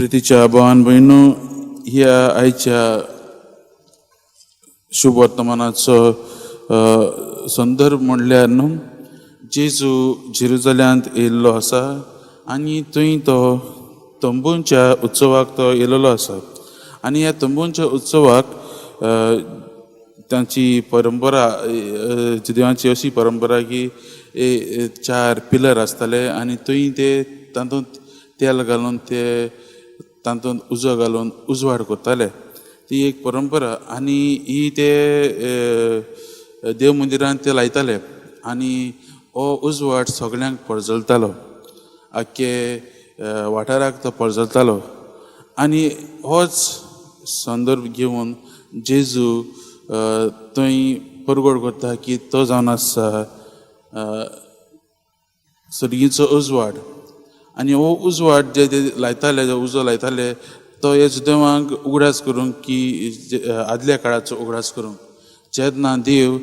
प्रितीच्या भावान भयणो, ह्या आयच्या शुभ वर्तमानाचो संदर्भ म्हणल्यार न्हू, जेजू जेरुसलेमांत येयल्लो आसा आनी थंय तो तंबूंच्या उत्सवाक तो येयलेलो आसा. आनी ह्या तंबूंच्या उत्सवाक तांची परंपरा, देवाची अशी परंपरा की 4 पिलर आसताले आनी थंय ते तातूंत तेल घालून ते तातूंत उजो घालून उजवाड करताले. ती एक परंपरा. आनी ही ते देव मंदिरांत ते लायताले आनी हो उजवाड सगळ्यांक पळजळतालो, आख्खे वाठाराक तो पळजळतालो. आनी होच संदर्भ घेवन जेजू थंय परगट करता की तो जावन आसा सर्गीचो उजवाड. आनी हो उजवाड जे लायताले, जो उजो लायताले, तो ह्या देवांक उगडास करूंक की आदल्या काळाचो उगडास करूंक. जेन्ना देव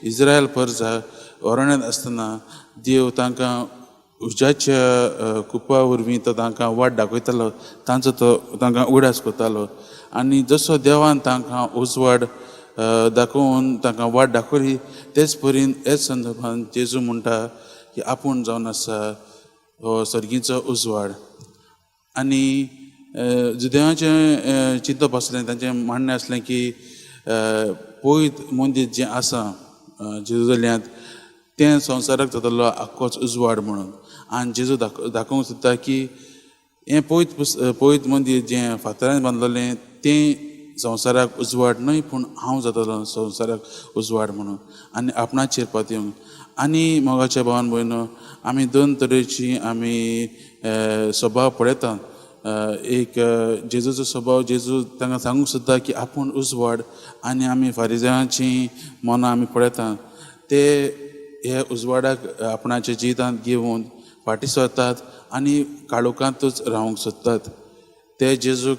इस्रायल परजा अरण्यांत आसतना देव तांकां उज्याच्या कुपा वरवीं तो तांकां वाट दाखयतालो, तांचो तो तांकां उगडास करतालो. आनी जसो देवान तांकां उजवाड दाखोवन तांकां वाट दाखयली, तेच परीन हेच संदर्भान जेजू म्हणटा की आपूण जावन आसा हो सर्गीचो उजवाड. आनी जुदेवाचें चिंतप आसलें, तांचें म्हणणें आसलें की पयत मंदीर जें आसा जेरुसलेमांत तें संवसाराक जातालो आख्खोच उजवाड म्हणून. आनी जेजू दाखोवंक सोदता की हें पयत मंदीर जें फातरान बांदलेलें तें संवसाराक उजवाड न्हय, पूण हांव जातालो संवसाराक उजवाड म्हणून. आनी आपणाचेर पातयेवंक. आनी मोगाच्या भावान भयणो, आमी 2 तरेची आमी स्वभाव पळयता. एक जेजूचो स्वभाव, जेजू तांकां सांगूंक सोदता की आपूण उजवाड. आनी आमी फारिजांची मनां आमी पळयता, ते हे उजवाडाक आपणाच्या जिवितांत घेवन फाटीं सरतात आनी काळोखांतूच रावंक सोदतात. ते जेजूक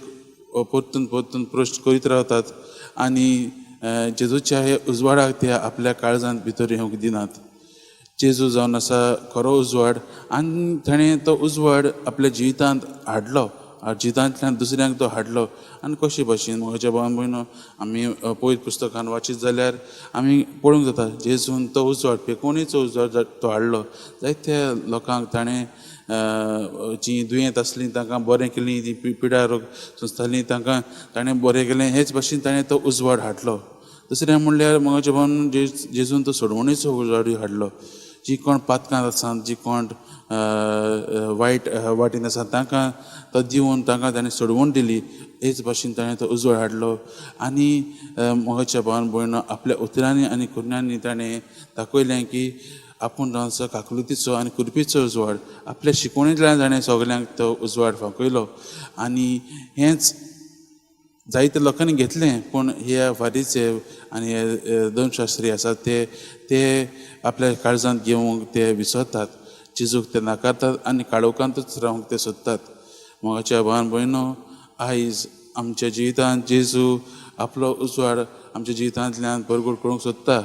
परतून परतून प्रश्न करीत रावतात आनी जेजूच्या हे उजवाडाक ते आपल्या काळजांत भितर येवंक दिनात. जेजू जावन आसा खरो उजवाड आनी ताणें तो उजवाड आपल्या जिवितांत हाडलो, जिवितांतल्यान दुसऱ्यांक तो हाडलो. आनी कशे भाशेन म्हज्या भावान भयणो, आमी पयत पुस्तकान वाचीत जाल्यार आमी पळोवंक जाता जेजून तो उजवाड, पेकोणीचो उजवाड तो हाडलो. जायत्या लोकांक ताणें जीं दुयेंत आसलीं तांकां बरें केलीं, जीं पिडा रोग सोंसतालीं तांकां ताणें बरें केलें. हेच भाशेन ताणें तो उजवाड हाडलो. दुसरें म्हणल्यार म्हज्या भावान जेजून तो सोडवणीचो उजवाडूय हाडलो. जी कोण पातकांत आसात, जी कोण वायट वाटेन आसात, तांकां तो दिवन तांकां ताणें सोडवण दिली. हेच भाशेन ताणें तो उजवाड हाडलो. आनी मोगाच्या भावान भयणो, आपल्या उतरांनी आनी कुरण्यांनी ताणें दाखयलें की आपूण जावन आसा काकुलतीचो आनी कुरपीचो उजवाड. आपल्या शिकवणींतल्यान ताणें सगल्यांक तो उजवाड फांकयलो. आनी हेंच जायत्या लोकांनी घेतलें, पूण हे फारीसे आनी हे 2 शास्त्री आसात ते आपल्या काळजांत घेवंक ते विसरतात. जेजूक ते नाकारतात आनी काळोखांतूच रावंक ते सोदतात. मोगाच्या भावान भयणो, आयज आमच्या जिवितांत जेजू आपलो उजवाड आमच्या जिवितांतल्यान परगट करूंक सोदता.